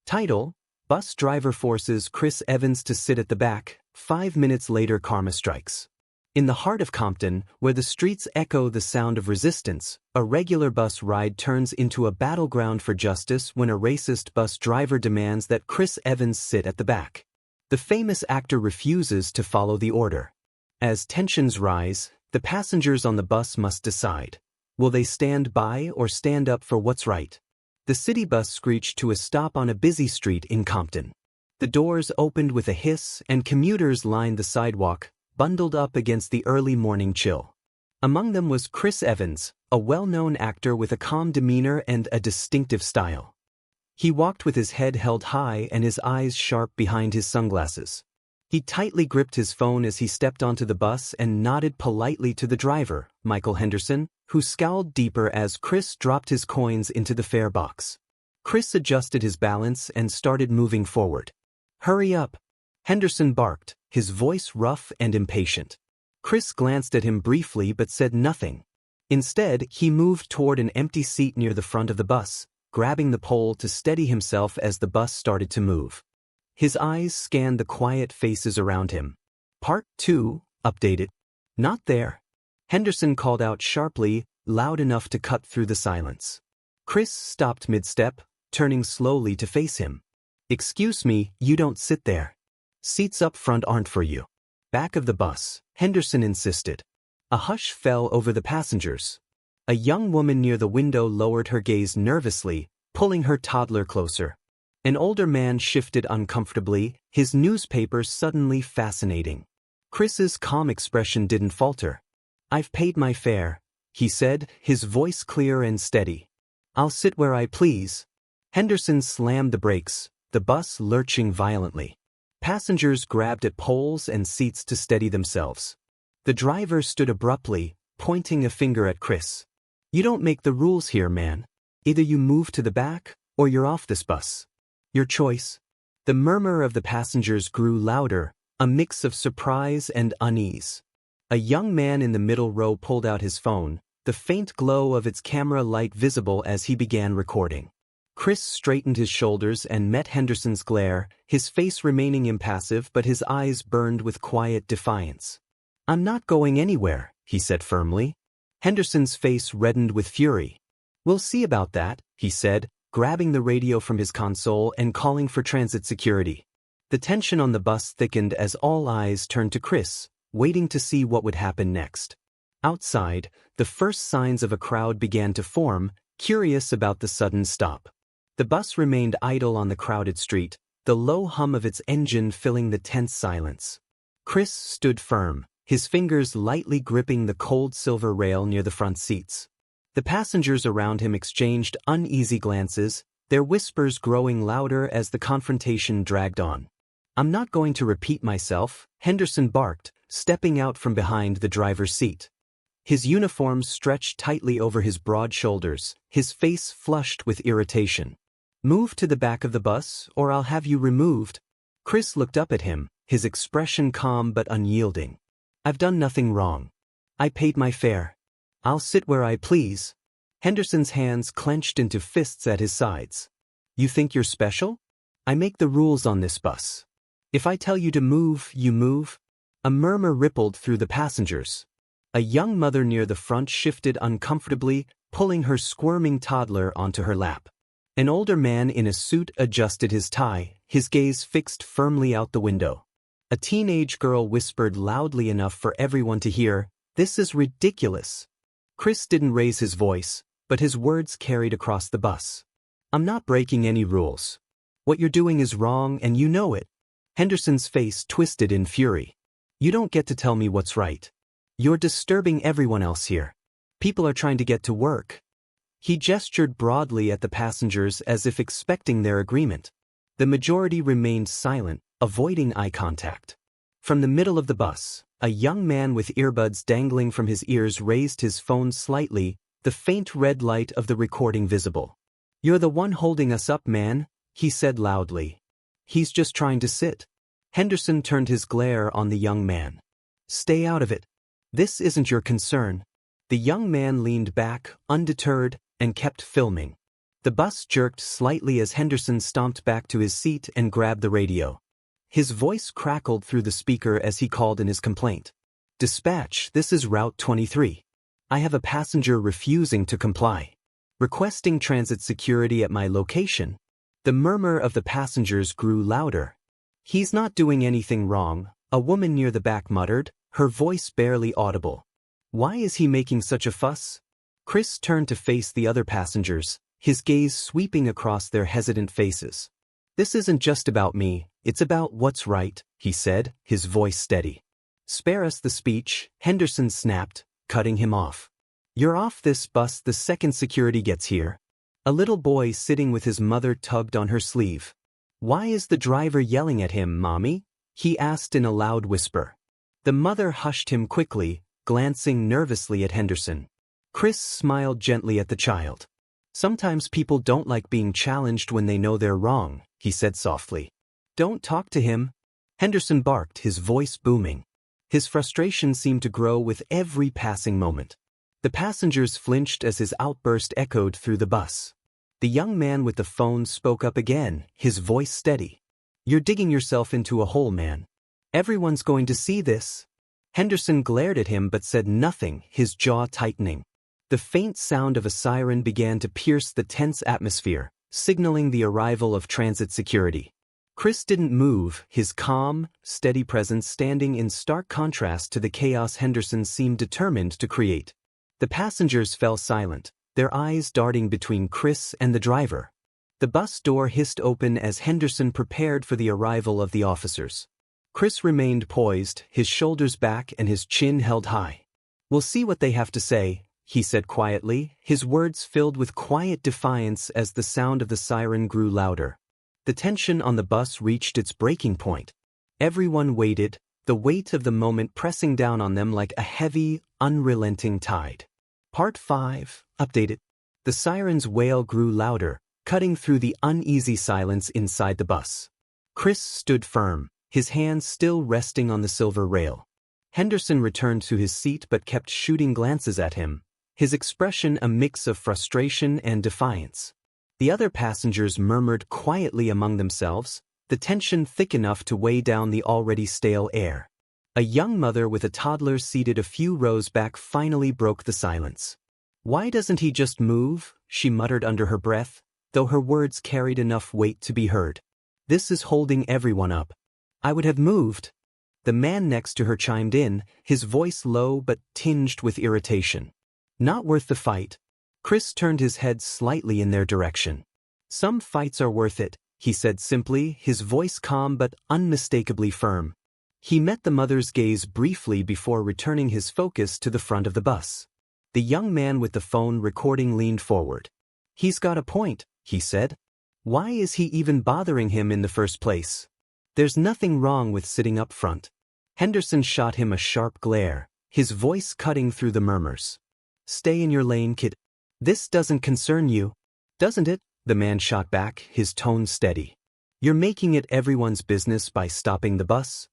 Title: Bus driver forces Chris Evans to sit at the back. 5 minutes later, karma strikes. In the heart of Compton, where the streets echo the sound of resistance, a regular bus ride turns into a battleground for justice when a racist bus driver demands that Chris Evans sit at the back. The famous actor refuses to follow the order. As tensions rise, the passengers on the bus must decide. Will they stand by or stand up for what's right? The city bus screeched to a stop on a busy street in Compton. The doors opened with a hiss and commuters lined the sidewalk, bundled up against the early morning chill. Among them was Chris Evans, a well-known actor with a calm demeanor and a distinctive style. He walked with his head held high and his eyes sharp behind his sunglasses. He tightly gripped his phone as he stepped onto the bus and nodded politely to the driver, Michael Henderson, who scowled deeper as Chris dropped his coins into the fare box. Chris adjusted his balance and started moving forward. "Hurry up," Henderson barked, his voice rough and impatient. Chris glanced at him briefly but said nothing. Instead, he moved toward an empty seat near the front of the bus, grabbing the pole to steady himself as the bus started to move. His eyes scanned the quiet faces around him. "Part 2, updated." "Not there," Henderson called out sharply, loud enough to cut through the silence. Chris stopped mid-step, turning slowly to face him. "Excuse me, you don't sit there. Seats up front aren't for you." "Back of the bus," Henderson insisted. A hush fell over the passengers. A young woman near the window lowered her gaze nervously, pulling her toddler closer. An older man shifted uncomfortably, his newspaper suddenly fascinating. Chris's calm expression didn't falter. "I've paid my fare," he said, his voice clear and steady. "I'll sit where I please." Henderson slammed the brakes, the bus lurching violently. Passengers grabbed at poles and seats to steady themselves. The driver stood abruptly, pointing a finger at Chris. "You don't make the rules here, man. Either you move to the back, or you're off this bus. Your choice." The murmur of the passengers grew louder, a mix of surprise and unease. A young man in the middle row pulled out his phone, the faint glow of its camera light visible as he began recording. Chris straightened his shoulders and met Henderson's glare, his face remaining impassive but his eyes burned with quiet defiance. "I'm not going anywhere," he said firmly. Henderson's face reddened with fury. "We'll see about that," he said, grabbing the radio from his console and calling for transit security. The tension on the bus thickened as all eyes turned to Chris, waiting to see what would happen next. Outside, the first signs of a crowd began to form, curious about the sudden stop. The bus remained idle on the crowded street, the low hum of its engine filling the tense silence. Chris stood firm, his fingers lightly gripping the cold silver rail near the front seats. The passengers around him exchanged uneasy glances, their whispers growing louder as the confrontation dragged on. "I'm not going to repeat myself," Henderson barked, stepping out from behind the driver's seat. His uniform stretched tightly over his broad shoulders, his face flushed with irritation. "Move to the back of the bus, or I'll have you removed." Chris looked up at him, his expression calm but unyielding. "I've done nothing wrong. I paid my fare. I'll sit where I please." Henderson's hands clenched into fists at his sides. "You think you're special? I make the rules on this bus. If I tell you to move, you move." A murmur rippled through the passengers. A young mother near the front shifted uncomfortably, pulling her squirming toddler onto her lap. An older man in a suit adjusted his tie, his gaze fixed firmly out the window. A teenage girl whispered loudly enough for everyone to hear, "This is ridiculous." Chris didn't raise his voice, but his words carried across the bus. "I'm not breaking any rules. What you're doing is wrong and you know it." Henderson's face twisted in fury. "You don't get to tell me what's right. You're disturbing everyone else here. People are trying to get to work." He gestured broadly at the passengers as if expecting their agreement. The majority remained silent, avoiding eye contact. From the middle of the bus, a young man with earbuds dangling from his ears raised his phone slightly, the faint red light of the recording visible. "You're the one holding us up, man," he said loudly. "He's just trying to sit." Henderson turned his glare on the young man. "Stay out of it. This isn't your concern." The young man leaned back, undeterred, and kept filming. The bus jerked slightly as Henderson stomped back to his seat and grabbed the radio. His voice crackled through the speaker as he called in his complaint. "Dispatch, this is Route 23. I have a passenger refusing to comply. Requesting transit security at my location." The murmur of the passengers grew louder. "He's not doing anything wrong," a woman near the back muttered, her voice barely audible. "Why is he making such a fuss?" Chris turned to face the other passengers, his gaze sweeping across their hesitant faces. "This isn't just about me, it's about what's right," he said, his voice steady. "Spare us the speech," Henderson snapped, cutting him off. "You're off this bus the second security gets here." A little boy sitting with his mother tugged on her sleeve. "Why is the driver yelling at him, Mommy?" he asked in a loud whisper. The mother hushed him quickly, glancing nervously at Henderson. Chris smiled gently at the child. "Sometimes people don't like being challenged when they know they're wrong," he said softly. "Don't talk to him," Henderson barked, his voice booming. His frustration seemed to grow with every passing moment. The passengers flinched as his outburst echoed through the bus. The young man with the phone spoke up again, his voice steady. "You're digging yourself into a hole, man. Everyone's going to see this." Henderson glared at him but said nothing, his jaw tightening. The faint sound of a siren began to pierce the tense atmosphere, signaling the arrival of transit security. Chris didn't move, his calm, steady presence standing in stark contrast to the chaos Henderson seemed determined to create. The passengers fell silent, their eyes darting between Chris and the driver. The bus door hissed open as Henderson prepared for the arrival of the officers. Chris remained poised, his shoulders back and his chin held high. "We'll see what they have to say," he said quietly, his words filled with quiet defiance as the sound of the siren grew louder. The tension on the bus reached its breaking point. Everyone waited, the weight of the moment pressing down on them like a heavy, unrelenting tide. Part 5, updated. The siren's wail grew louder, cutting through the uneasy silence inside the bus. Chris stood firm, his hands still resting on the silver rail. Henderson returned to his seat but kept shooting glances at him, his expression a mix of frustration and defiance. The other passengers murmured quietly among themselves, the tension thick enough to weigh down the already stale air. A young mother with a toddler seated a few rows back finally broke the silence. "Why doesn't he just move?" she muttered under her breath, though her words carried enough weight to be heard. "This is holding everyone up." "I would have moved." The man next to her chimed in, his voice low but tinged with irritation. "Not worth the fight." Chris turned his head slightly in their direction. "Some fights are worth it," he said simply, his voice calm but unmistakably firm. He met the mother's gaze briefly before returning his focus to the front of the bus. The young man with the phone recording leaned forward. "He's got a point," he said. "Why is he even bothering him in the first place? There's nothing wrong with sitting up front." Henderson shot him a sharp glare, his voice cutting through the murmurs. "Stay in your lane, kid. This doesn't concern you." "Doesn't it?" the man shot back, his tone steady. "You're making it everyone's business by stopping the bus."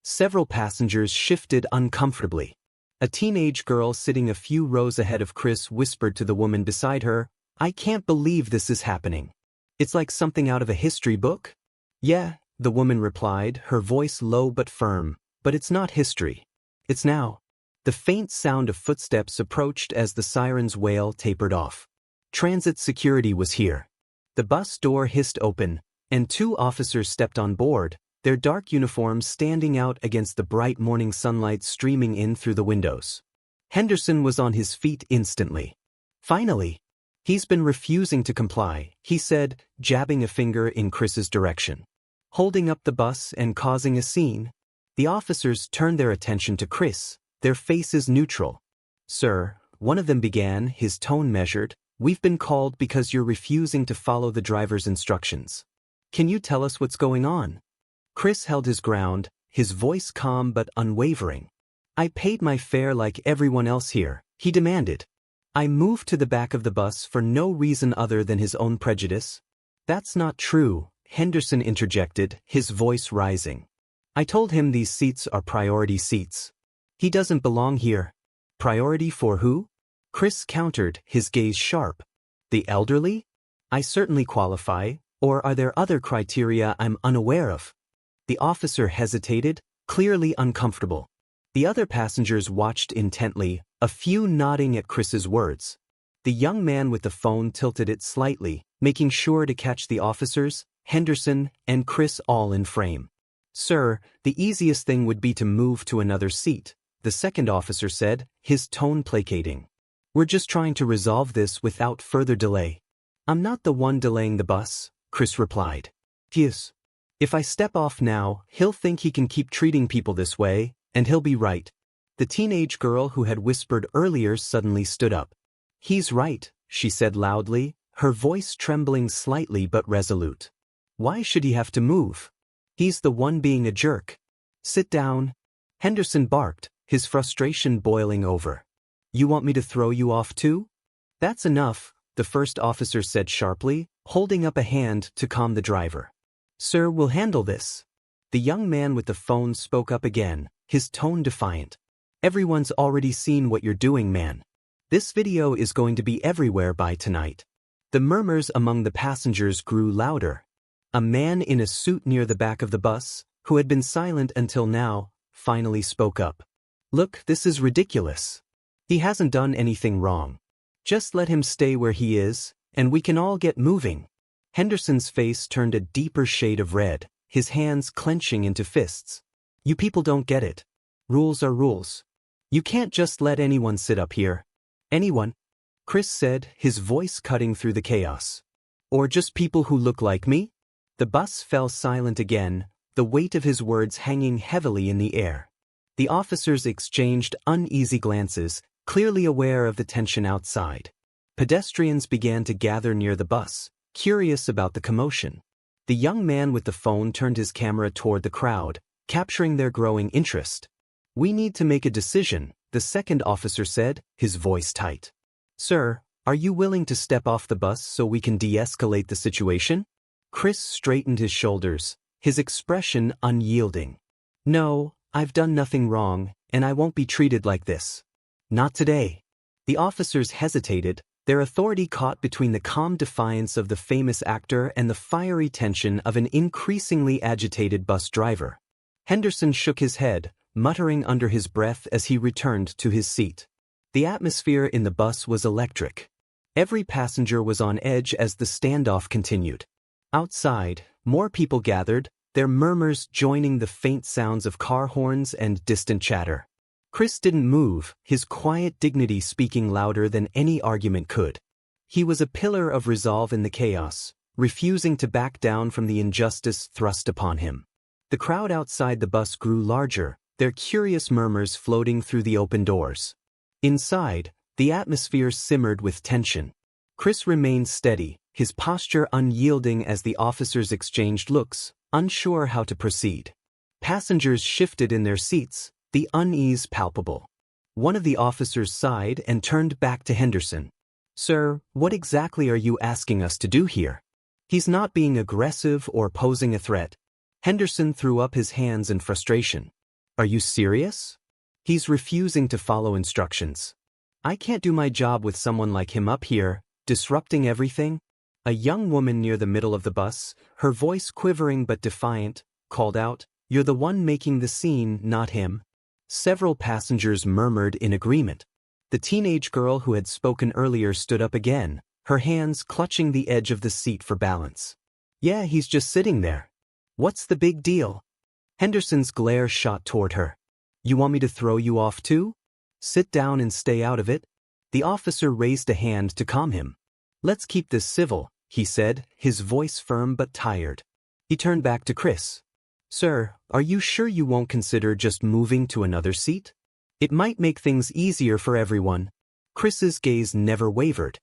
Several passengers shifted uncomfortably. A teenage girl sitting a few rows ahead of Chris whispered to the woman beside her, "I can't believe this is happening. It's like something out of a history book." "Yeah," the woman replied, her voice low but firm, "but it's not history. It's now." The faint sound of footsteps approached as the siren's wail tapered off. Transit security was here. The bus door hissed open, and 2 officers stepped on board, their dark uniforms standing out against the bright morning sunlight streaming in through the windows. Henderson was on his feet instantly. "Finally." "He's been refusing to comply," he said, jabbing a finger in Chris's direction. "Holding up the bus and causing a scene." The officers turned their attention to Chris, their faces neutral. "Sir," one of them began, his tone measured, "we've been called because you're refusing to follow the driver's instructions. Can you tell us what's going on?" Chris held his ground, his voice calm but unwavering. "I paid my fare like everyone else here," he demanded. "I moved to the back of the bus for no reason other than his own prejudice." "That's not true," Henderson interjected, his voice rising. "I told him these seats are priority seats. He doesn't belong here." "Priority for who?" Chris countered, his gaze sharp. "The elderly?" I certainly qualify, or are there other criteria I'm unaware of? The officer hesitated, clearly uncomfortable. The other passengers watched intently, a few nodding at Chris's words. The young man with the phone tilted it slightly, making sure to catch the officers, Henderson, and Chris all in frame. Sir, the easiest thing would be to move to another seat, the second officer said, his tone placating. We're just trying to resolve this without further delay. I'm not the one delaying the bus, Chris replied. Yes. If I step off now, he'll think he can keep treating people this way, and he'll be right. The teenage girl who had whispered earlier suddenly stood up. He's right, she said loudly, her voice trembling slightly but resolute. Why should he have to move? He's the one being a jerk. Sit down. Henderson barked, his frustration boiling over. You want me to throw you off too? That's enough, the first officer said sharply, holding up a hand to calm the driver. Sir, we'll handle this. The young man with the phone spoke up again, his tone defiant. Everyone's already seen what you're doing, man. This video is going to be everywhere by tonight. The murmurs among the passengers grew louder. A man in a suit near the back of the bus, who had been silent until now, finally spoke up. Look, this is ridiculous. He hasn't done anything wrong. Just let him stay where he is, and we can all get moving. Henderson's face turned a deeper shade of red, his hands clenching into fists. You people don't get it. Rules are rules. You can't just let anyone sit up here. Anyone? Chris said, his voice cutting through the chaos. Or just people who look like me? The bus fell silent again, the weight of his words hanging heavily in the air. The officers exchanged uneasy glances, clearly aware of the tension outside. Pedestrians began to gather near the bus, curious about the commotion. The young man with the phone turned his camera toward the crowd, capturing their growing interest. We need to make a decision, the second officer said, his voice tight. Sir, are you willing to step off the bus so we can de-escalate the situation? Chris straightened his shoulders, his expression unyielding. No, I've done nothing wrong, and I won't be treated like this. Not today. The officers hesitated, their authority caught between the calm defiance of the famous actor and the fiery tension of an increasingly agitated bus driver. Henderson shook his head, muttering under his breath as he returned to his seat. The atmosphere in the bus was electric. Every passenger was on edge as the standoff continued. Outside, more people gathered, their murmurs joining the faint sounds of car horns and distant chatter. Chris didn't move, his quiet dignity speaking louder than any argument could. He was a pillar of resolve in the chaos, refusing to back down from the injustice thrust upon him. The crowd outside the bus grew larger, their curious murmurs floating through the open doors. Inside, the atmosphere simmered with tension. Chris remained steady, his posture unyielding as the officers exchanged looks, unsure how to proceed. Passengers shifted in their seats, the unease palpable. One of the officers sighed and turned back to Henderson. Sir, what exactly are you asking us to do here? He's not being aggressive or posing a threat. Henderson threw up his hands in frustration. Are you serious? He's refusing to follow instructions. I can't do my job with someone like him up here, disrupting everything. A young woman near the middle of the bus, her voice quivering but defiant, called out, You're the one making the scene, not him. Several passengers murmured in agreement. The teenage girl who had spoken earlier stood up again, her hands clutching the edge of the seat for balance. Yeah, he's just sitting there. What's the big deal? Henderson's glare shot toward her. You want me to throw you off too? Sit down and stay out of it. The officer raised a hand to calm him. Let's keep this civil, he said, his voice firm but tired. He turned back to Chris. Sir, are you sure you won't consider just moving to another seat? It might make things easier for everyone. Chris's gaze never wavered.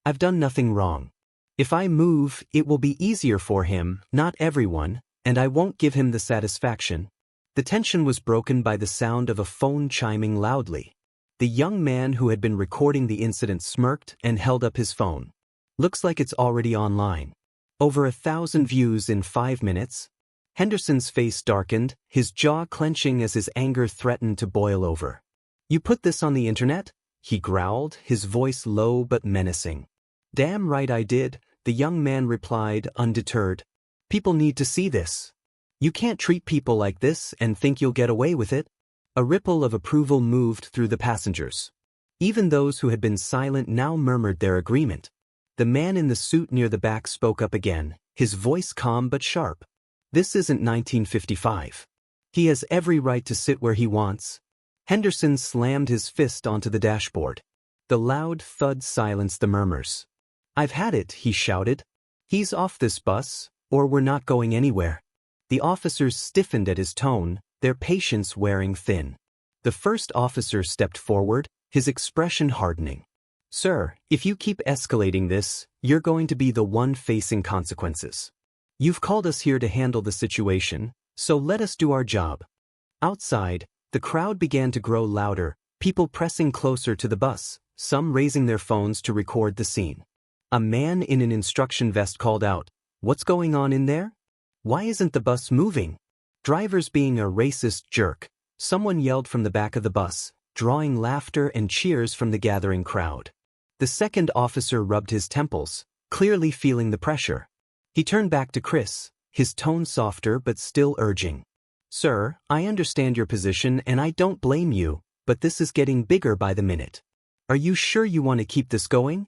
I've done nothing wrong. If I move, it will be easier for him, not everyone, and I won't give him the satisfaction. The tension was broken by the sound of a phone chiming loudly. The young man who had been recording the incident smirked and held up his phone. Looks like it's already online. Over 1,000 views in 5 minutes. Henderson's face darkened, his jaw clenching as his anger threatened to boil over. You put this on the internet? He growled, his voice low but menacing. Damn right I did, the young man replied, undeterred. People need to see this. You can't treat people like this and think you'll get away with it. A ripple of approval moved through the passengers. Even those who had been silent now murmured their agreement. The man in the suit near the back spoke up again, his voice calm but sharp. This isn't 1955. He has every right to sit where he wants. Henderson slammed his fist onto the dashboard. The loud thud silenced the murmurs. I've had it, he shouted. He's off this bus, or we're not going anywhere. The officers stiffened at his tone, their patience wearing thin. The first officer stepped forward, his expression hardening. Sir, if you keep escalating this, you're going to be the one facing consequences. You've called us here to handle the situation, so let us do our job. Outside, the crowd began to grow louder, people pressing closer to the bus, some raising their phones to record the scene. A man in an instruction vest called out, "What's going on in there? Why isn't the bus moving?" Driver's being a racist jerk, someone yelled from the back of the bus, drawing laughter and cheers from the gathering crowd. The second officer rubbed his temples, clearly feeling the pressure. He turned back to Chris, his tone softer but still urging. Sir, I understand your position and I don't blame you, but this is getting bigger by the minute. Are you sure you want to keep this going?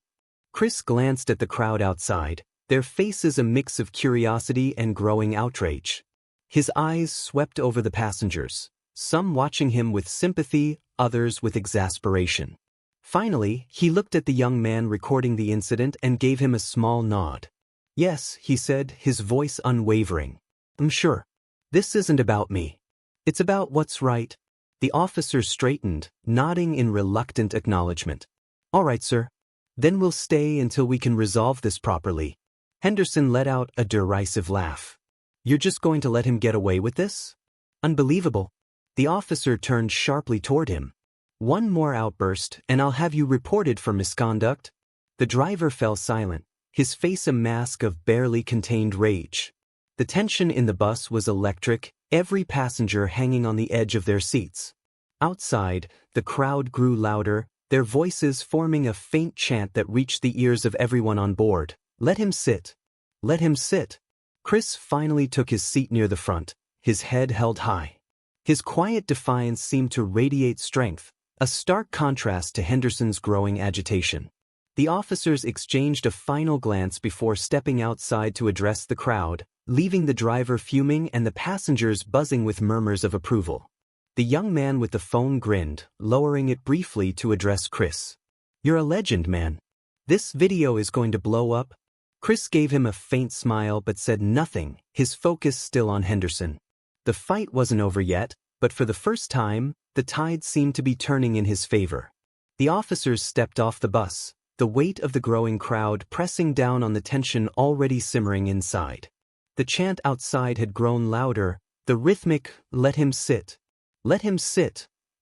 Chris glanced at the crowd outside, their faces a mix of curiosity and growing outrage. His eyes swept over the passengers, some watching him with sympathy, others with exasperation. Finally, he looked at the young man recording the incident and gave him a small nod. Yes, he said, his voice unwavering. I'm sure. This isn't about me. It's about what's right. The officer straightened, nodding in reluctant acknowledgement. All right, sir. Then we'll stay until we can resolve this properly. Henderson let out a derisive laugh. You're just going to let him get away with this? Unbelievable. The officer turned sharply toward him. One more outburst, and I'll have you reported for misconduct. The driver fell silent, his face a mask of barely contained rage. The tension in the bus was electric, every passenger hanging on the edge of their seats. Outside, the crowd grew louder, their voices forming a faint chant that reached the ears of everyone on board. Let him sit. Let him sit. Chris finally took his seat near the front, his head held high. His quiet defiance seemed to radiate strength, a stark contrast to Henderson's growing agitation. The officers exchanged a final glance before stepping outside to address the crowd, leaving the driver fuming and the passengers buzzing with murmurs of approval. The young man with the phone grinned, lowering it briefly to address Chris. You're a legend, man. This video is going to blow up. Chris gave him a faint smile but said nothing, his focus still on Henderson. The fight wasn't over yet, but for the first time, the tide seemed to be turning in his favor. The officers stepped off the bus, the weight of the growing crowd pressing down on the tension already simmering inside. The chant outside had grown louder, the rhythmic, let him sit,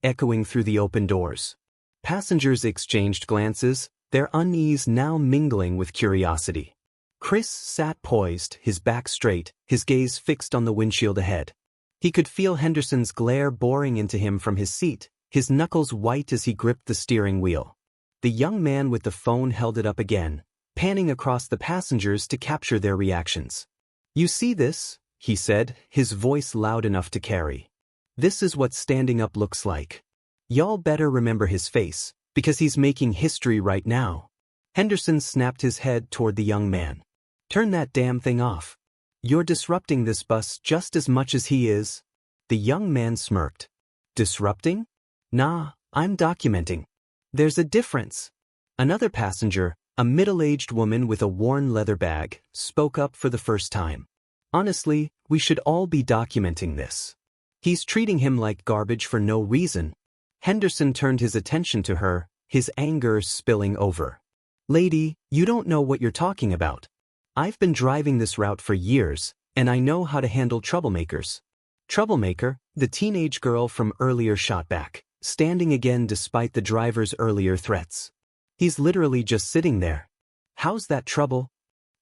echoing through the open doors. Passengers exchanged glances, their unease now mingling with curiosity. Chris sat poised, his back straight, his gaze fixed on the windshield ahead. He could feel Henderson's glare boring into him from his seat, his knuckles white as he gripped the steering wheel. The young man with the phone held it up again, panning across the passengers to capture their reactions. You see this? He said, his voice loud enough to carry. This is what standing up looks like. Y'all better remember his face, because he's making history right now. Henderson snapped his head toward the young man. Turn that damn thing off. You're disrupting this bus just as much as he is. The young man smirked. Disrupting? Nah, I'm documenting. There's a difference. Another passenger, a middle-aged woman with a worn leather bag, spoke up for the first time. Honestly, we should all be documenting this. He's treating him like garbage for no reason. Henderson turned his attention to her, his anger spilling over. Lady, you don't know what you're talking about. I've been driving this route for years, and I know how to handle troublemakers. Troublemaker, the teenage girl from earlier shot back, standing again despite the driver's earlier threats. He's literally just sitting there. How's that trouble?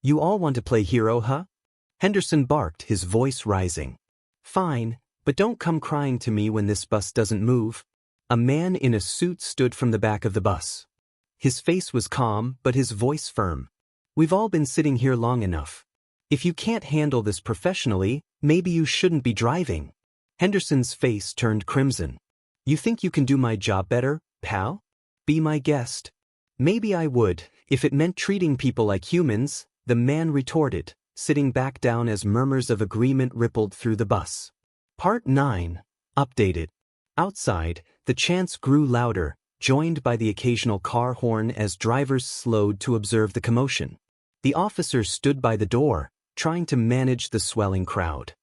You all want to play hero, huh? Henderson barked, his voice rising. Fine, but don't come crying to me when this bus doesn't move. A man in a suit stood from the back of the bus. His face was calm, but his voice firm. We've all been sitting here long enough. If you can't handle this professionally, maybe you shouldn't be driving." Henderson's face turned crimson. "You think you can do my job better, pal? Be my guest." "Maybe I would, if it meant treating people like humans," the man retorted, sitting back down as murmurs of agreement rippled through the bus. Part 9. Updated. Outside, the chants grew louder, joined by the occasional car horn as drivers slowed to observe the commotion. The officer stood by the door, trying to manage the swelling crowd.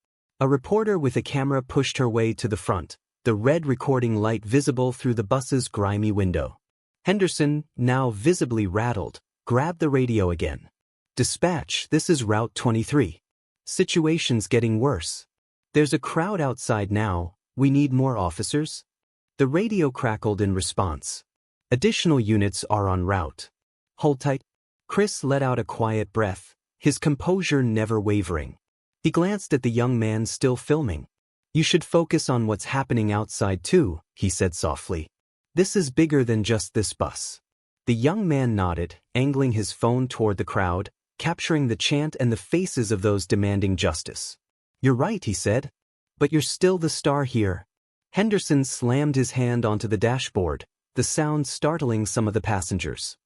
A reporter with a camera pushed her way to the front, the red recording light visible through the bus's grimy window. Henderson, now visibly rattled, grabbed the radio again. "Dispatch, this is Route 23. Situation's getting worse. There's a crowd outside now, we need more officers." The radio crackled in response. "Additional units are en route. Hold tight." Chris let out a quiet breath, his composure never wavering. He glanced at the young man still filming. "You should focus on what's happening outside too," he said softly. "This is bigger than just this bus." The young man nodded, angling his phone toward the crowd, capturing the chant and the faces of those demanding justice. "You're right," he said. "But you're still the star here." Henderson slammed his hand onto the dashboard, the sound startling some of the passengers.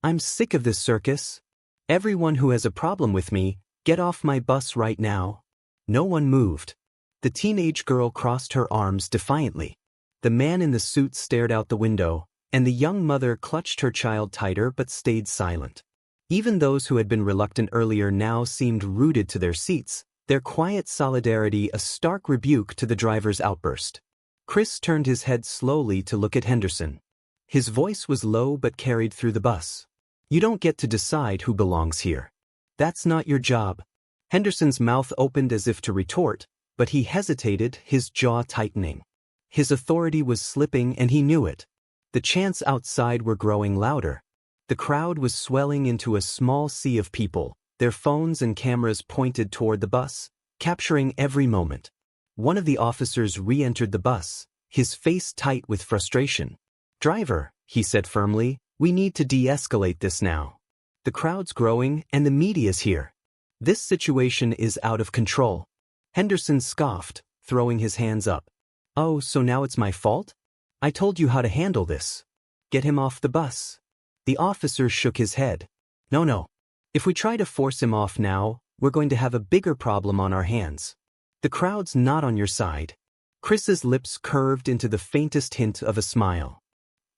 "I'm sick of this circus. Everyone who has a problem with me, get off my bus right now." No one moved. The teenage girl crossed her arms defiantly. The man in the suit stared out the window, and the young mother clutched her child tighter but stayed silent. Even those who had been reluctant earlier now seemed rooted to their seats, their quiet solidarity a stark rebuke to the driver's outburst. Chris turned his head slowly to look at Henderson. His voice was low but carried through the bus. "You don't get to decide who belongs here. That's not your job." Henderson's mouth opened as if to retort, but he hesitated, his jaw tightening. His authority was slipping and he knew it. The chants outside were growing louder. The crowd was swelling into a small sea of people, their phones and cameras pointed toward the bus, capturing every moment. One of the officers re-entered the bus, his face tight with frustration. "Driver," he said firmly, "we need to de-escalate this now. The crowd's growing and the media's here. This situation is out of control." Henderson scoffed, throwing his hands up. "Oh, so now it's my fault? I told you how to handle this. Get him off the bus." The officer shook his head. No. If we try to force him off now, we're going to have a bigger problem on our hands. The crowd's not on your side." Chris's lips curved into the faintest hint of a smile.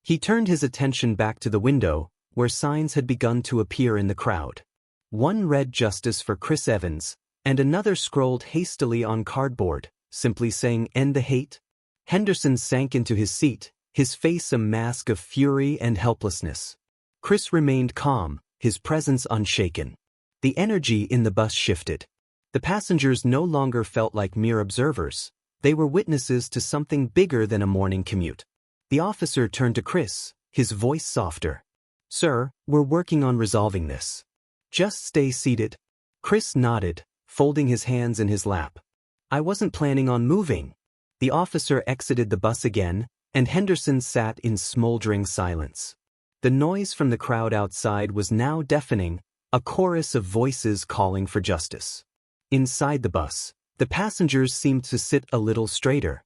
He turned his attention back to the window, where signs had begun to appear in the crowd. One read "Justice for Chris Evans," and another scrolled hastily on cardboard, simply saying "End the hate." Henderson sank into his seat, his face a mask of fury and helplessness. Chris remained calm, his presence unshaken. The energy in the bus shifted. The passengers no longer felt like mere observers. They were witnesses to something bigger than a morning commute. The officer turned to Chris, his voice softer. "Sir, we're working on resolving this. Just stay seated." Chris nodded, folding his hands in his lap. "I wasn't planning on moving." The officer exited the bus again, and Henderson sat in smoldering silence. The noise from the crowd outside was now deafening, a chorus of voices calling for justice. Inside the bus, the passengers seemed to sit a little straighter.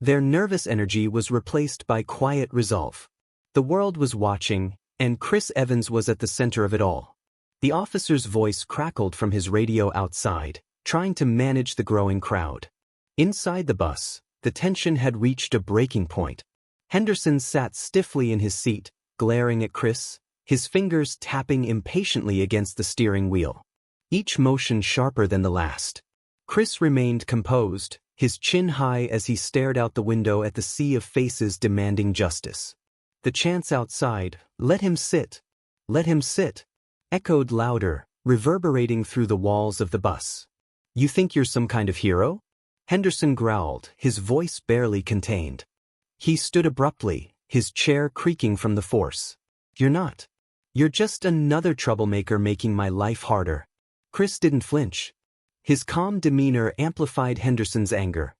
Their nervous energy was replaced by quiet resolve. The world was watching, and Chris Evans was at the center of it all. The officer's voice crackled from his radio outside, trying to manage the growing crowd. Inside the bus, the tension had reached a breaking point. Henderson sat stiffly in his seat, glaring at Chris, his fingers tapping impatiently against the steering wheel. Each motion sharper than the last. Chris remained composed, his chin high as he stared out the window at the sea of faces demanding justice. The chants outside, "Let him sit! Let him sit!" echoed louder, reverberating through the walls of the bus. "You think you're some kind of hero?" Henderson growled, his voice barely contained. He stood abruptly, his chair creaking from the force. "You're not. You're just another troublemaker making my life harder." Chris didn't flinch. His calm demeanor amplified Henderson's anger.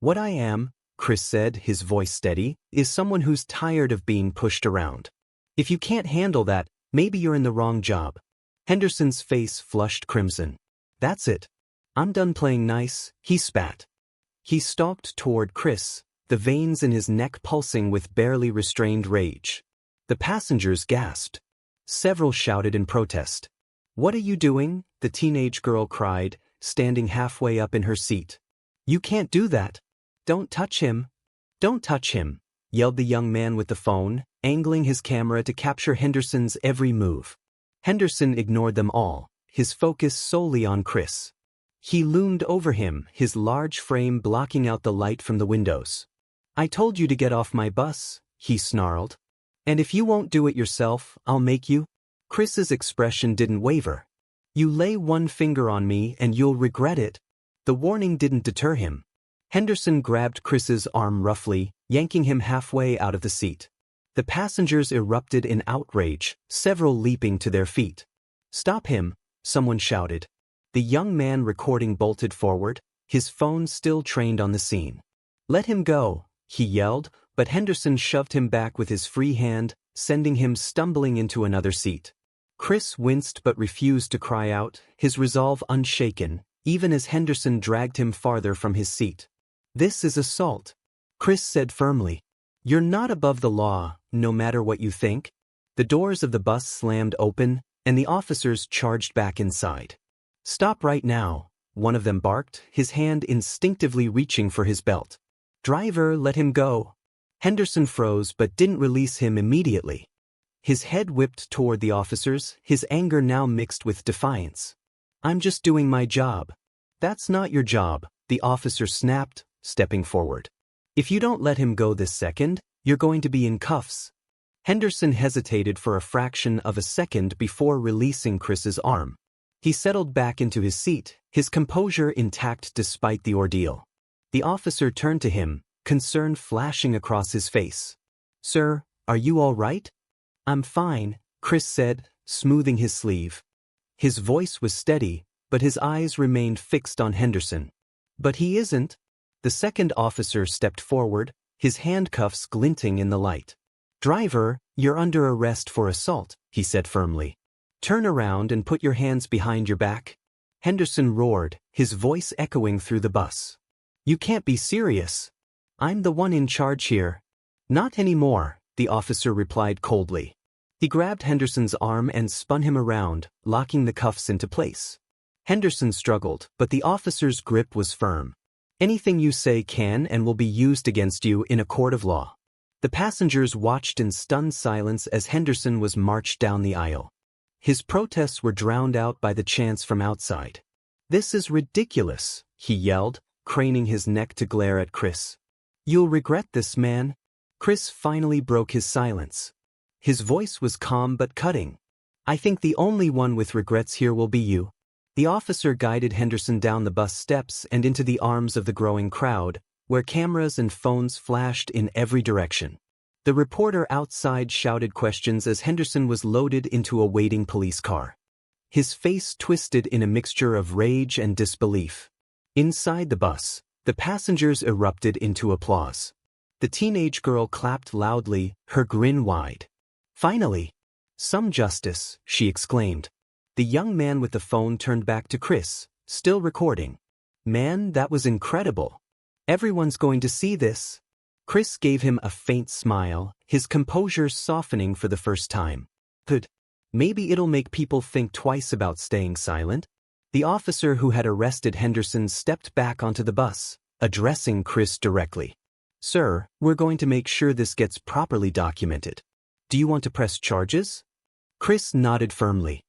"What I am," Chris said, his voice steady, "is someone who's tired of being pushed around. If you can't handle that, maybe you're in the wrong job." Henderson's face flushed crimson. That's it. I'm done playing nice, he spat. He stalked toward Chris, the veins in his neck pulsing with barely restrained rage. The passengers gasped. Several shouted in protest. What are you doing? The teenage girl cried, standing halfway up in her seat. You can't do that. Don't touch him. Don't touch him, yelled the young man with the phone, angling his camera to capture Henderson's every move. Henderson ignored them all, his focus solely on Chris. He loomed over him, his large frame blocking out the light from the windows. I told you to get off my bus, he snarled. And if you won't do it yourself, I'll make you. Chris's expression didn't waver. You lay one finger on me and you'll regret it. The warning didn't deter him. Henderson grabbed Chris's arm roughly, yanking him halfway out of the seat. The passengers erupted in outrage, several leaping to their feet. Stop him, someone shouted. The young man recording bolted forward, his phone still trained on the scene. Let him go, he yelled, but Henderson shoved him back with his free hand, sending him stumbling into another seat. Chris winced but refused to cry out, his resolve unshaken, even as Henderson dragged him farther from his seat. This is assault, Chris said firmly. You're not above the law, no matter what you think. The doors of the bus slammed open, and the officers charged back inside. Stop right now, one of them barked, his hand instinctively reaching for his belt. Driver, let him go. Henderson froze but didn't release him immediately. His head whipped toward the officers, his anger now mixed with defiance. I'm just doing my job. That's not your job, the officer snapped, stepping forward. If you don't let him go this second, you're going to be in cuffs. Henderson hesitated for a fraction of a second before releasing Chris's arm. He settled back into his seat, his composure intact despite the ordeal. The officer turned to him, concern flashing across his face. Sir, are you all right? I'm fine, Chris said, smoothing his sleeve. His voice was steady, but his eyes remained fixed on Henderson. But he isn't. The second officer stepped forward, his handcuffs glinting in the light. Driver, you're under arrest for assault, he said firmly. Turn around and put your hands behind your back. Henderson roared, his voice echoing through the bus. You can't be serious. I'm the one in charge here. Not anymore, the officer replied coldly. He grabbed Henderson's arm and spun him around, locking the cuffs into place. Henderson struggled, but the officer's grip was firm. Anything you say can and will be used against you in a court of law. The passengers watched in stunned silence as Henderson was marched down the aisle. His protests were drowned out by the chants from outside. This is ridiculous, he yelled, craning his neck to glare at Chris. You'll regret this, man. Chris finally broke his silence. His voice was calm but cutting. I think the only one with regrets here will be you. The officer guided Henderson down the bus steps and into the arms of the growing crowd, where cameras and phones flashed in every direction. The reporter outside shouted questions as Henderson was loaded into a waiting police car. His face twisted in a mixture of rage and disbelief. Inside the bus, the passengers erupted into applause. The teenage girl clapped loudly, her grin wide. Finally! Some justice, she exclaimed. The young man with the phone turned back to Chris, still recording. Man, that was incredible. Everyone's going to see this. Chris gave him a faint smile, his composure softening for the first time. Good. Maybe it'll make people think twice about staying silent. The officer who had arrested Henderson stepped back onto the bus, addressing Chris directly. Sir, we're going to make sure this gets properly documented. Do you want to press charges? Chris nodded firmly.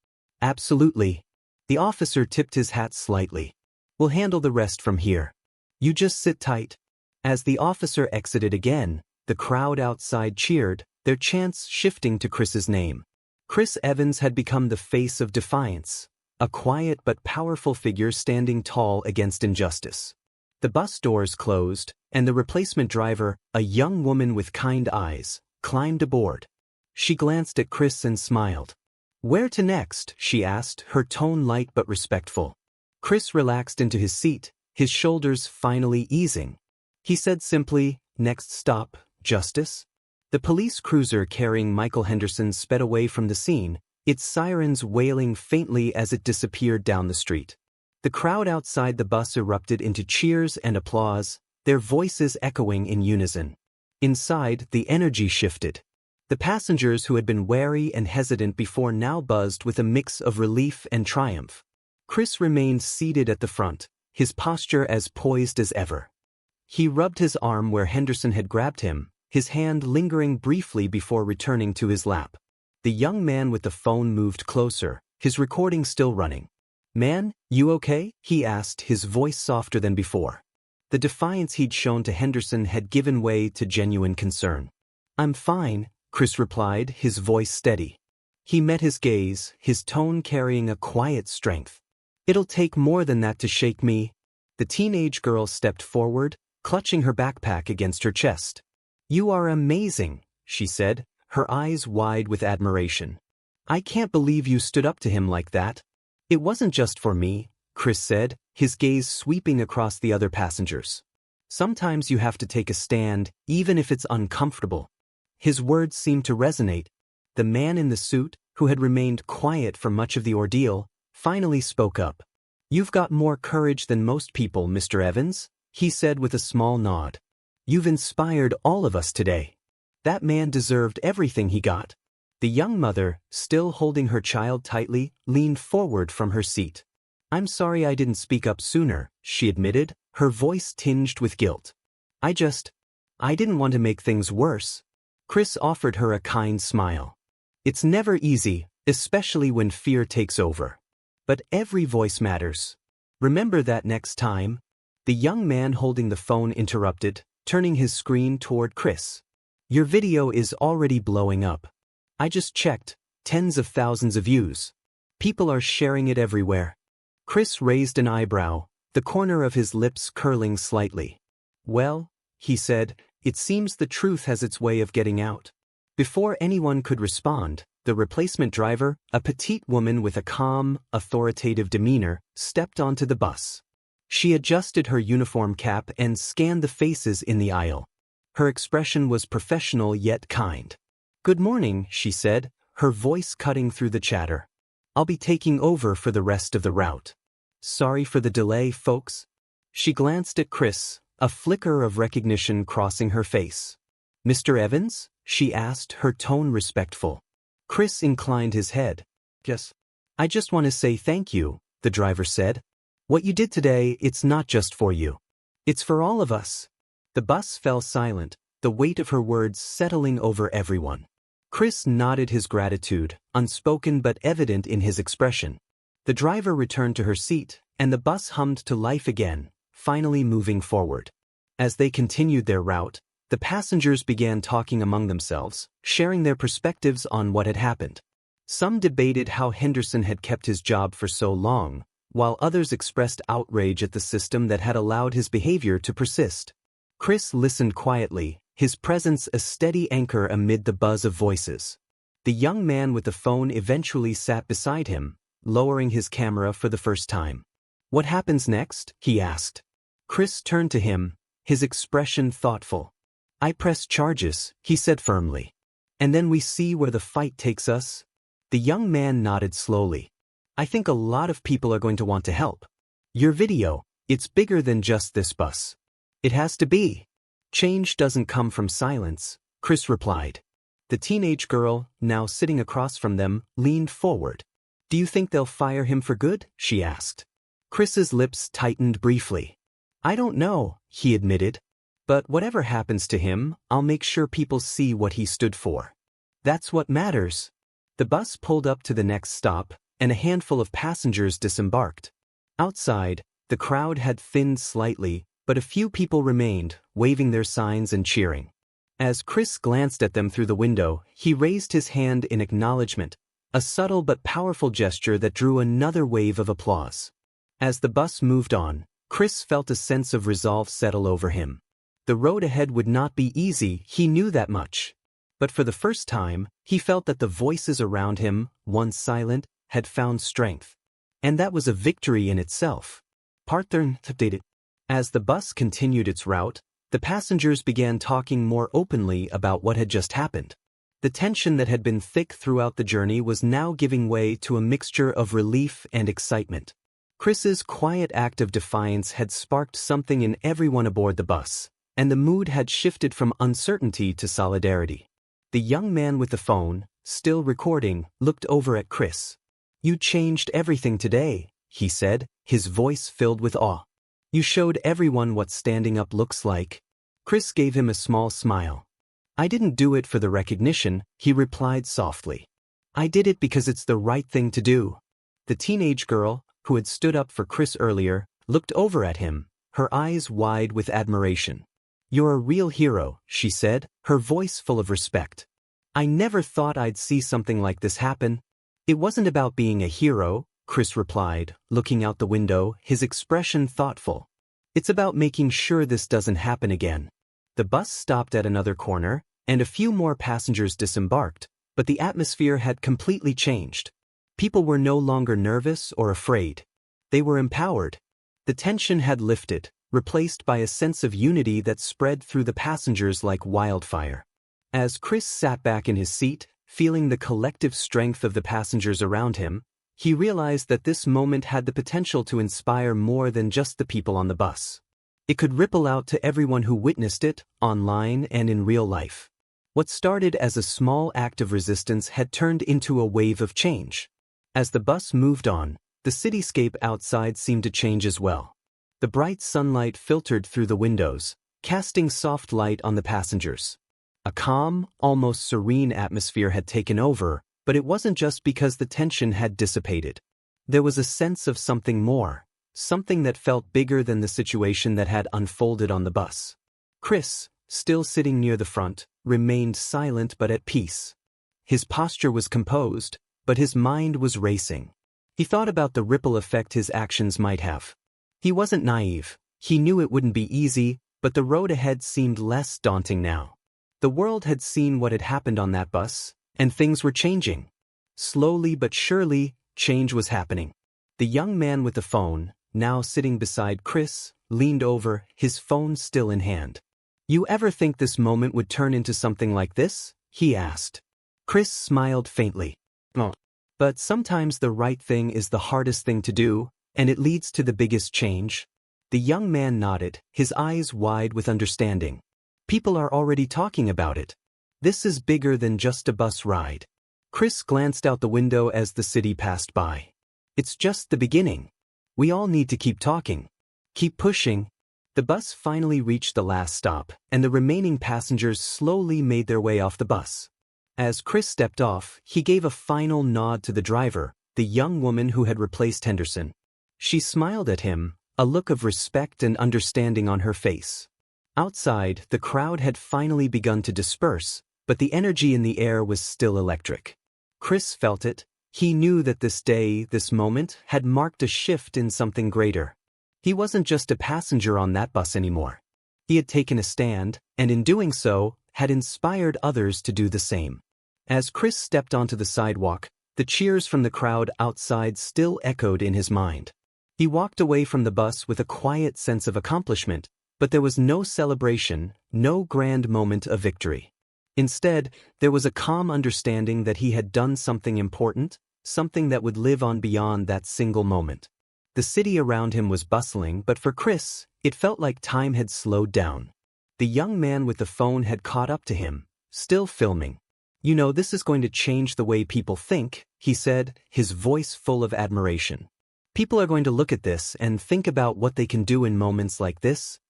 Absolutely. The officer tipped his hat slightly. We'll handle the rest from here. You just sit tight. As the officer exited again, the crowd outside cheered, their chants shifting to Chris's name. Chris Evans had become the face of defiance, a quiet but powerful figure standing tall against injustice. The bus doors closed, and the replacement driver, a young woman with kind eyes, climbed aboard. She glanced at Chris and smiled. Where to next? She asked, her tone light but respectful. Chris relaxed into his seat, his shoulders finally easing. He said simply, next stop, Justice. The police cruiser carrying Michael Henderson sped away from the scene, its sirens wailing faintly as it disappeared down the street. The crowd outside the bus erupted into cheers and applause, their voices echoing in unison. Inside, the energy shifted. The passengers who had been wary and hesitant before now buzzed with a mix of relief and triumph. Chris remained seated at the front, his posture as poised as ever. He rubbed his arm where Henderson had grabbed him, his hand lingering briefly before returning to his lap. The young man with the phone moved closer, his recording still running. "Man, you okay?" he asked, his voice softer than before. The defiance he'd shown to Henderson had given way to genuine concern. "I'm fine," Chris replied, his voice steady. He met his gaze, his tone carrying a quiet strength. "It'll take more than that to shake me." The teenage girl stepped forward, clutching her backpack against her chest. "You are amazing," she said, her eyes wide with admiration. "I can't believe you stood up to him like that." "It wasn't just for me," Chris said, his gaze sweeping across the other passengers. "Sometimes you have to take a stand, even if it's uncomfortable." His words seemed to resonate. The man in the suit, who had remained quiet for much of the ordeal, finally spoke up. "You've got more courage than most people, Mr. Evans," he said with a small nod. "You've inspired all of us today." That man deserved everything he got. The young mother, still holding her child tightly, leaned forward from her seat. "I'm sorry I didn't speak up sooner," she admitted, her voice tinged with guilt. I didn't want to make things worse." Chris offered her a kind smile. "It's never easy, especially when fear takes over. But every voice matters. Remember that next time." The young man holding the phone interrupted, turning his screen toward Chris. "Your video is already blowing up. I just checked, tens of thousands of views. People are sharing it everywhere." Chris raised an eyebrow, the corner of his lips curling slightly. "Well," he said, "it seems the truth has its way of getting out." Before anyone could respond, the replacement driver, a petite woman with a calm, authoritative demeanor, stepped onto the bus. She adjusted her uniform cap and scanned the faces in the aisle. Her expression was professional yet kind. "Good morning," she said, her voice cutting through the chatter. "I'll be taking over for the rest of the route. Sorry for the delay, folks." She glanced at Chris, a flicker of recognition crossing her face. "Mr. Evans?" she asked, her tone respectful. Chris inclined his head. "Yes. I just want to say thank you," the driver said. "What you did today, it's not just for you. It's for all of us." The bus fell silent, the weight of her words settling over everyone. Chris nodded his gratitude, unspoken but evident in his expression. The driver returned to her seat, and the bus hummed to life again, finally moving forward. As they continued their route, the passengers began talking among themselves, sharing their perspectives on what had happened. Some debated how Henderson had kept his job for so long, while others expressed outrage at the system that had allowed his behavior to persist. Chris listened quietly, his presence a steady anchor amid the buzz of voices. The young man with the phone eventually sat beside him, lowering his camera for the first time. "What happens next?" he asked. Chris turned to him, his expression thoughtful. "I press charges," he said firmly. "And then we see where the fight takes us." The young man nodded slowly. "I think a lot of people are going to want to help. Your video, it's bigger than just this bus. It has to be." "Change doesn't come from silence," Chris replied. The teenage girl, now sitting across from them, leaned forward. "Do you think they'll fire him for good?" she asked. Chris's lips tightened briefly. "I don't know," he admitted. "But whatever happens to him, I'll make sure people see what he stood for. That's what matters." The bus pulled up to the next stop, and a handful of passengers disembarked. Outside, the crowd had thinned slightly, but a few people remained, waving their signs and cheering. As Chris glanced at them through the window, he raised his hand in acknowledgement, a subtle but powerful gesture that drew another wave of applause. As the bus moved on, Chris felt a sense of resolve settle over him. The road ahead would not be easy, he knew that much. But for the first time, he felt that the voices around him, once silent, had found strength. And that was a victory in itself. Part 3 updated. As the bus continued its route, the passengers began talking more openly about what had just happened. The tension that had been thick throughout the journey was now giving way to a mixture of relief and excitement. Chris's quiet act of defiance had sparked something in everyone aboard the bus, and the mood had shifted from uncertainty to solidarity. The young man with the phone, still recording, looked over at Chris. "You changed everything today," he said, his voice filled with awe. "You showed everyone what standing up looks like." Chris gave him a small smile. "I didn't do it for the recognition," he replied softly. "I did it because it's the right thing to do." The teenage girl, who had stood up for Chris earlier, looked over at him, her eyes wide with admiration. "You're a real hero," she said, her voice full of respect. "I never thought I'd see something like this happen." "It wasn't about being a hero," Chris replied, looking out the window, his expression thoughtful. "It's about making sure this doesn't happen again." The bus stopped at another corner, and a few more passengers disembarked, but the atmosphere had completely changed. People were no longer nervous or afraid. They were empowered. The tension had lifted, replaced by a sense of unity that spread through the passengers like wildfire. As Chris sat back in his seat, feeling the collective strength of the passengers around him, he realized that this moment had the potential to inspire more than just the people on the bus. It could ripple out to everyone who witnessed it, online and in real life. What started as a small act of resistance had turned into a wave of change. As the bus moved on, the cityscape outside seemed to change as well. The bright sunlight filtered through the windows, casting soft light on the passengers. A calm, almost serene atmosphere had taken over, but it wasn't just because the tension had dissipated. There was a sense of something more, something that felt bigger than the situation that had unfolded on the bus. Chris, still sitting near the front, remained silent but at peace. His posture was composed, but his mind was racing. He thought about the ripple effect his actions might have. He wasn't naive. He knew it wouldn't be easy, but the road ahead seemed less daunting now. The world had seen what had happened on that bus, and things were changing. Slowly but surely, change was happening. The young man with the phone, now sitting beside Chris, leaned over, his phone still in hand. "You ever think this moment would turn into something like this?" he asked. Chris smiled faintly. "Oh. But sometimes the right thing is the hardest thing to do, and it leads to the biggest change." The young man nodded, his eyes wide with understanding. "People are already talking about it. This is bigger than just a bus ride." Chris glanced out the window as the city passed by. "It's just the beginning. We all need to keep talking. Keep pushing." The bus finally reached the last stop, and the remaining passengers slowly made their way off the bus. As Chris stepped off, he gave a final nod to the driver, the young woman who had replaced Henderson. She smiled at him, a look of respect and understanding on her face. Outside, the crowd had finally begun to disperse, but the energy in the air was still electric. Chris felt it. He knew that this day, this moment, had marked a shift in something greater. He wasn't just a passenger on that bus anymore. He had taken a stand, and in doing so, had inspired others to do the same. As Chris stepped onto the sidewalk, the cheers from the crowd outside still echoed in his mind. He walked away from the bus with a quiet sense of accomplishment, but there was no celebration, no grand moment of victory. Instead, there was a calm understanding that he had done something important, something that would live on beyond that single moment. The city around him was bustling, but for Chris, it felt like time had slowed down. The young man with the phone had caught up to him, still filming. "You know, this is going to change the way people think," he said, his voice full of admiration. "People are going to look at this and think about what they can do in moments like this."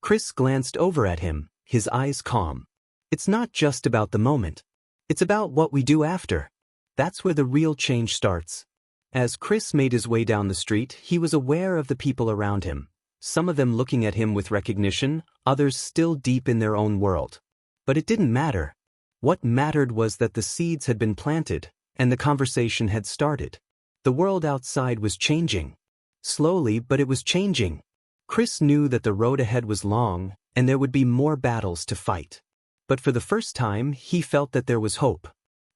Chris glanced over at him, his eyes calm. "It's not just about the moment. It's about what we do after. That's where the real change starts." As Chris made his way down the street, he was aware of the people around him, some of them looking at him with recognition, others still deep in their own world. But it didn't matter. What mattered was that the seeds had been planted, and the conversation had started. The world outside was changing. Slowly, but it was changing. Chris knew that the road ahead was long, and there would be more battles to fight. But for the first time, he felt that there was hope.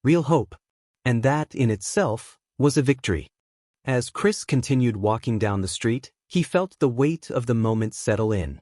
Real hope. And that, in itself, was a victory. As Chris continued walking down the street, he felt the weight of the moment settle in.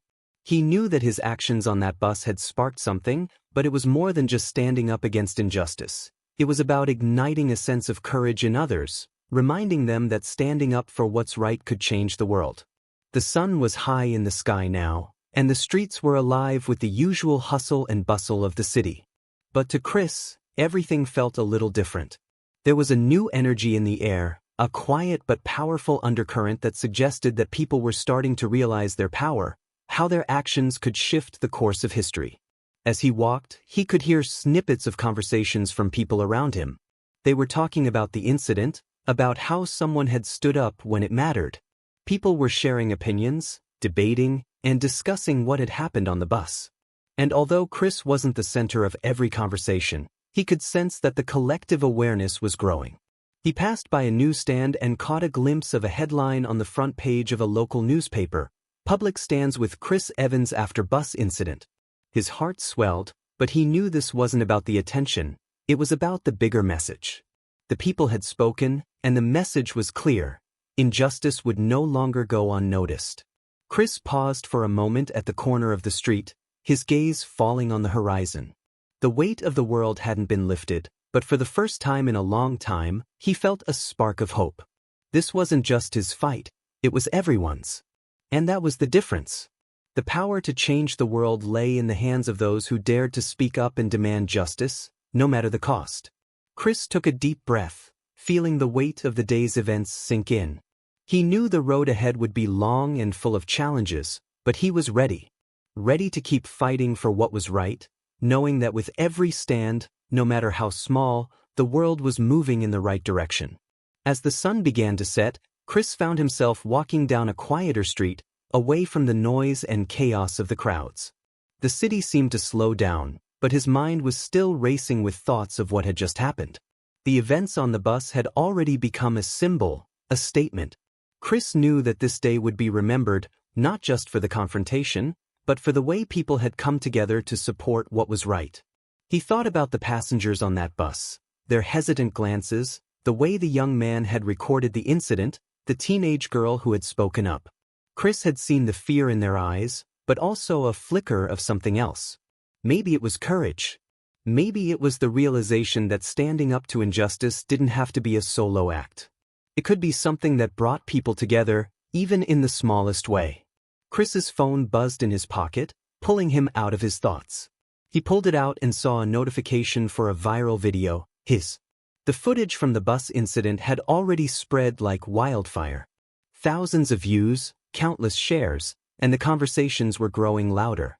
He knew that his actions on that bus had sparked something, but it was more than just standing up against injustice. It was about igniting a sense of courage in others, reminding them that standing up for what's right could change the world. The sun was high in the sky now, and the streets were alive with the usual hustle and bustle of the city. But to Chris, everything felt a little different. There was a new energy in the air, a quiet but powerful undercurrent that suggested that people were starting to realize their power, how their actions could shift the course of history. As he walked, he could hear snippets of conversations from people around him. They were talking about the incident, about how someone had stood up when it mattered. People were sharing opinions, debating, and discussing what had happened on the bus. And although Chris wasn't the center of every conversation, he could sense that the collective awareness was growing. He passed by a newsstand and caught a glimpse of a headline on the front page of a local newspaper: "Public stands with Chris Evans after bus incident." His heart swelled, but he knew this wasn't about the attention, it was about the bigger message. The people had spoken, and the message was clear: injustice would no longer go unnoticed. Chris paused for a moment at the corner of the street, his gaze falling on the horizon. The weight of the world hadn't been lifted, but for the first time in a long time, he felt a spark of hope. This wasn't just his fight, it was everyone's. And that was the difference. The power to change the world lay in the hands of those who dared to speak up and demand justice, no matter the cost. Chris took a deep breath, feeling the weight of the day's events sink in. He knew the road ahead would be long and full of challenges, but he was ready. Ready to keep fighting for what was right, knowing that with every stand, no matter how small, the world was moving in the right direction. As the sun began to set, Chris found himself walking down a quieter street, away from the noise and chaos of the crowds. The city seemed to slow down, but his mind was still racing with thoughts of what had just happened. The events on the bus had already become a symbol, a statement. Chris knew that this day would be remembered, not just for the confrontation, but for the way people had come together to support what was right. He thought about the passengers on that bus, their hesitant glances, the way the young man had recorded the incident, the teenage girl who had spoken up. Chris had seen the fear in their eyes, but also a flicker of something else. Maybe it was courage. Maybe it was the realization that standing up to injustice didn't have to be a solo act. It could be something that brought people together, even in the smallest way. Chris's phone buzzed in his pocket, pulling him out of his thoughts. He pulled it out and saw a notification for a viral video, his. The footage from the bus incident had already spread like wildfire. Thousands of views, countless shares, and the conversations were growing louder.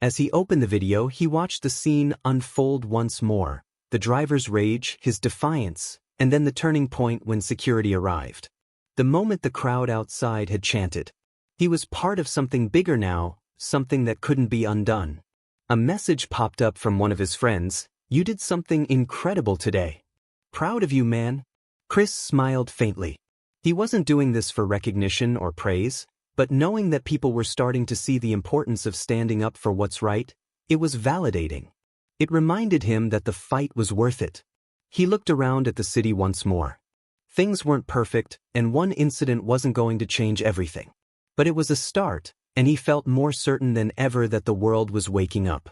As he opened the video, he watched the scene unfold once more, the driver's rage, his defiance, and then the turning point when security arrived. The moment the crowd outside had chanted. He was part of something bigger now, something that couldn't be undone. A message popped up from one of his friends: "You did something incredible today. Proud of you, man." Chris smiled faintly. He wasn't doing this for recognition or praise, but knowing that people were starting to see the importance of standing up for what's right, it was validating. It reminded him that the fight was worth it. He looked around at the city once more. Things weren't perfect, and one incident wasn't going to change everything. But it was a start, and he felt more certain than ever that the world was waking up.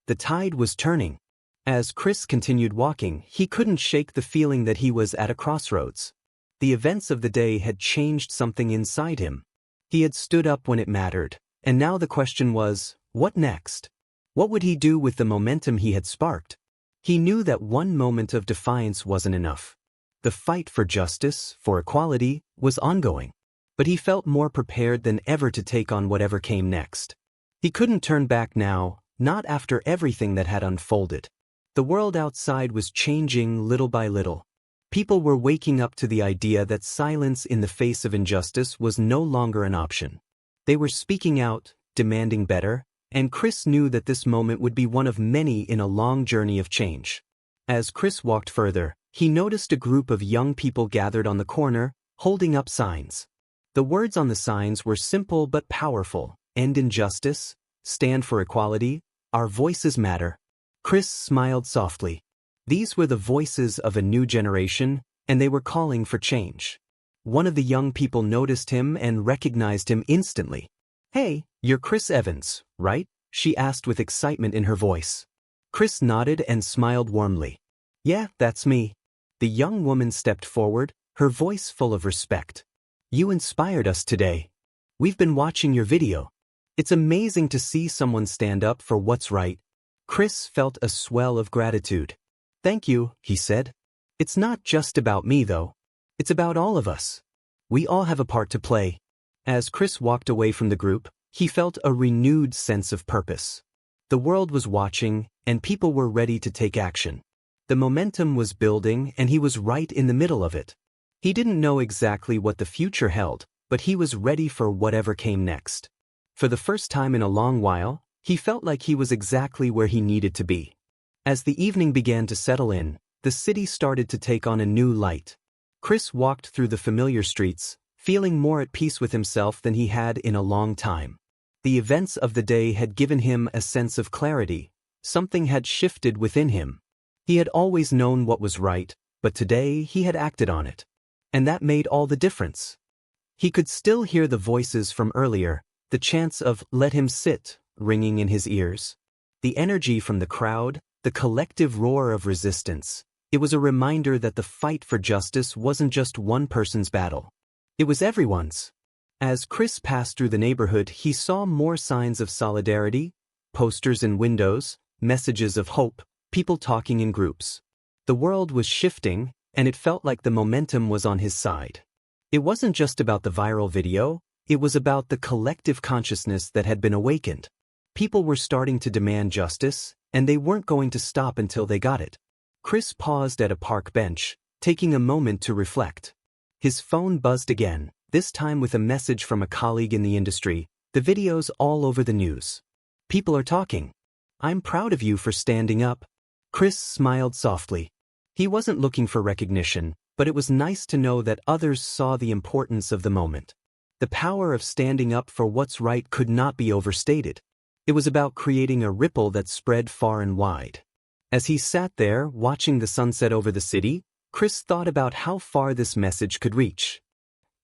The tide was turning. As Chris continued walking, he couldn't shake the feeling that he was at a crossroads. The events of the day had changed something inside him. He had stood up when it mattered, and now the question was, what next? What would he do with the momentum he had sparked? He knew that one moment of defiance wasn't enough. The fight for justice, for equality, was ongoing. But he felt more prepared than ever to take on whatever came next. He couldn't turn back now, not after everything that had unfolded. The world outside was changing little by little. People were waking up to the idea that silence in the face of injustice was no longer an option. They were speaking out, demanding better, and Chris knew that this moment would be one of many in a long journey of change. As Chris walked further, he noticed a group of young people gathered on the corner, holding up signs. The words on the signs were simple but powerful: "End injustice, stand for equality, our voices matter." Chris smiled softly. These were the voices of a new generation, and they were calling for change. One of the young people noticed him and recognized him instantly. "Hey, you're Chris Evans, right?" she asked with excitement in her voice. Chris nodded and smiled warmly. "Yeah, that's me." The young woman stepped forward, her voice full of respect. "You inspired us today. We've been watching your video. It's amazing to see someone stand up for what's right." Chris felt a swell of gratitude. "Thank you," he said. "It's not just about me, though. It's about all of us. We all have a part to play." As Chris walked away from the group, he felt a renewed sense of purpose. The world was watching, and people were ready to take action. The momentum was building, and he was right in the middle of it. He didn't know exactly what the future held, but he was ready for whatever came next. For the first time in a long while, he felt like he was exactly where he needed to be. As the evening began to settle in, the city started to take on a new light. Chris walked through the familiar streets, feeling more at peace with himself than he had in a long time. The events of the day had given him a sense of clarity. Something had shifted within him. He had always known what was right, but today he had acted on it. And that made all the difference. He could still hear the voices from earlier, the chants of "let him sit" ringing in his ears. The energy from the crowd, the collective roar of resistance. It was a reminder that the fight for justice wasn't just one person's battle. It was everyone's. As Chris passed through the neighborhood, he saw more signs of solidarity, posters in windows, messages of hope, people talking in groups. The world was shifting, and it felt like the momentum was on his side. It wasn't just about the viral video, it was about the collective consciousness that had been awakened. People were starting to demand justice, and they weren't going to stop until they got it. Chris paused at a park bench, taking a moment to reflect. His phone buzzed again, this time with a message from a colleague in the industry. "The video's all over the news. People are talking. I'm proud of you for standing up." Chris smiled softly. He wasn't looking for recognition, but it was nice to know that others saw the importance of the moment. The power of standing up for what's right could not be overstated. It was about creating a ripple that spread far and wide. As he sat there, watching the sunset over the city, Chris thought about how far this message could reach.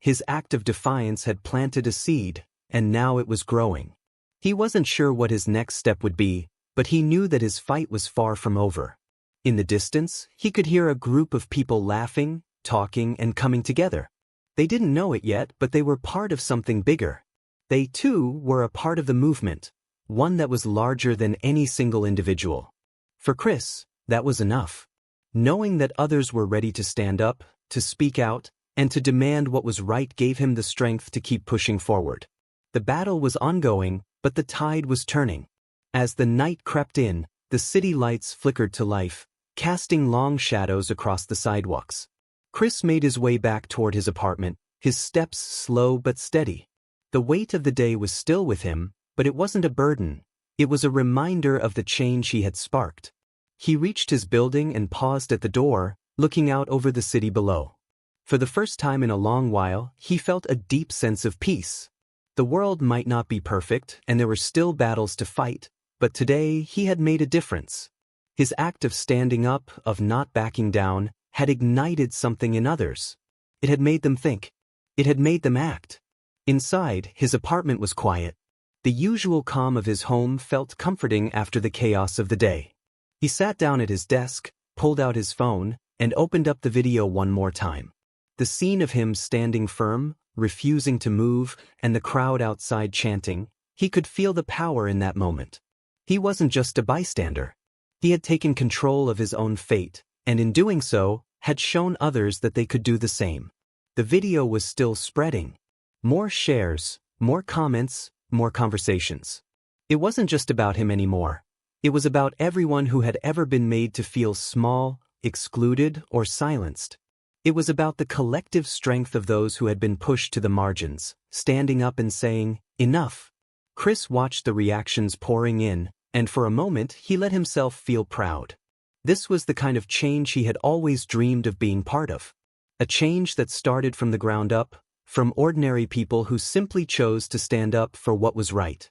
His act of defiance had planted a seed, and now it was growing. He wasn't sure what his next step would be, but he knew that his fight was far from over. In the distance, he could hear a group of people laughing, talking, and coming together. They didn't know it yet, but they were part of something bigger. They, too, were a part of the movement, one that was larger than any single individual. For Chris, that was enough. Knowing that others were ready to stand up, to speak out, and to demand what was right gave him the strength to keep pushing forward. The battle was ongoing, but the tide was turning. As the night crept in, the city lights flickered to life, casting long shadows across the sidewalks. Chris made his way back toward his apartment, his steps slow but steady. The weight of the day was still with him, but it wasn't a burden. It was a reminder of the change he had sparked. He reached his building and paused at the door, looking out over the city below. For the first time in a long while, he felt a deep sense of peace. The world might not be perfect, and there were still battles to fight, but today he had made a difference. His act of standing up, of not backing down, had ignited something in others. It had made them think. It had made them act. Inside, his apartment was quiet. The usual calm of his home felt comforting after the chaos of the day. He sat down at his desk, pulled out his phone, and opened up the video one more time. The scene of him standing firm, refusing to move, and the crowd outside chanting, he could feel the power in that moment. He wasn't just a bystander. He had taken control of his own fate, and in doing so, had shown others that they could do the same. The video was still spreading. More shares, more comments, more conversations. It wasn't just about him anymore. It was about everyone who had ever been made to feel small, excluded, or silenced. It was about the collective strength of those who had been pushed to the margins, standing up and saying, "Enough." Chris watched the reactions pouring in, and for a moment he let himself feel proud. This was the kind of change he had always dreamed of being part of. A change that started from the ground up, from ordinary people who simply chose to stand up for what was right.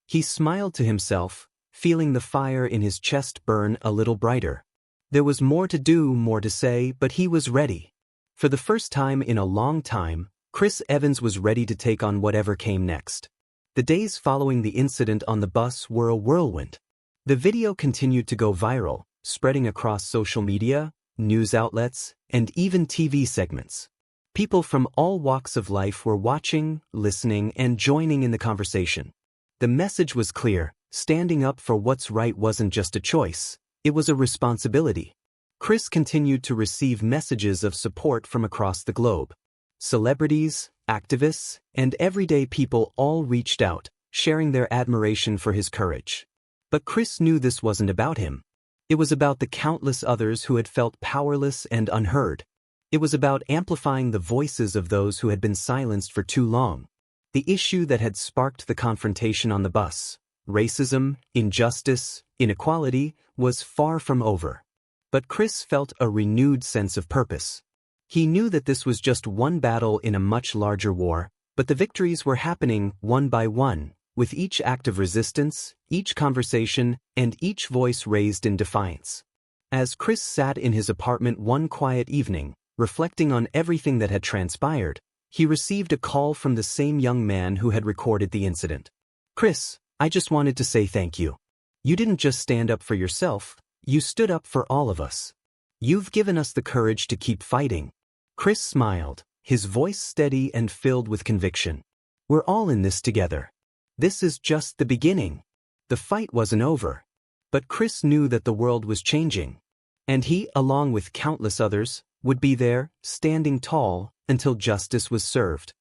He smiled to himself, feeling the fire in his chest burn a little brighter. There was more to do, more to say, but he was ready. For the first time in a long time, Chris Evans was ready to take on whatever came next. The days following the incident on the bus were a whirlwind. The video continued to go viral, spreading across social media, news outlets, and even TV segments. People from all walks of life were watching, listening, and joining in the conversation. The message was clear: standing up for what's right wasn't just a choice, it was a responsibility. Chris continued to receive messages of support from across the globe. Celebrities, activists, and everyday people all reached out, sharing their admiration for his courage. But Chris knew this wasn't about him. It was about the countless others who had felt powerless and unheard. It was about amplifying the voices of those who had been silenced for too long. The issue that had sparked the confrontation on the bus, racism, injustice, inequality, was far from over. But Chris felt a renewed sense of purpose. He knew that this was just one battle in a much larger war, but the victories were happening one by one, with each act of resistance, each conversation, and each voice raised in defiance. As Chris sat in his apartment one quiet evening, reflecting on everything that had transpired, he received a call from the same young man who had recorded the incident. "Chris, I just wanted to say thank you. You didn't just stand up for yourself, you stood up for all of us. You've given us the courage to keep fighting." Chris smiled, his voice steady and filled with conviction. "We're all in this together. This is just the beginning." The fight wasn't over. But Chris knew that the world was changing. And he, along with countless others, would be there, standing tall, until justice was served.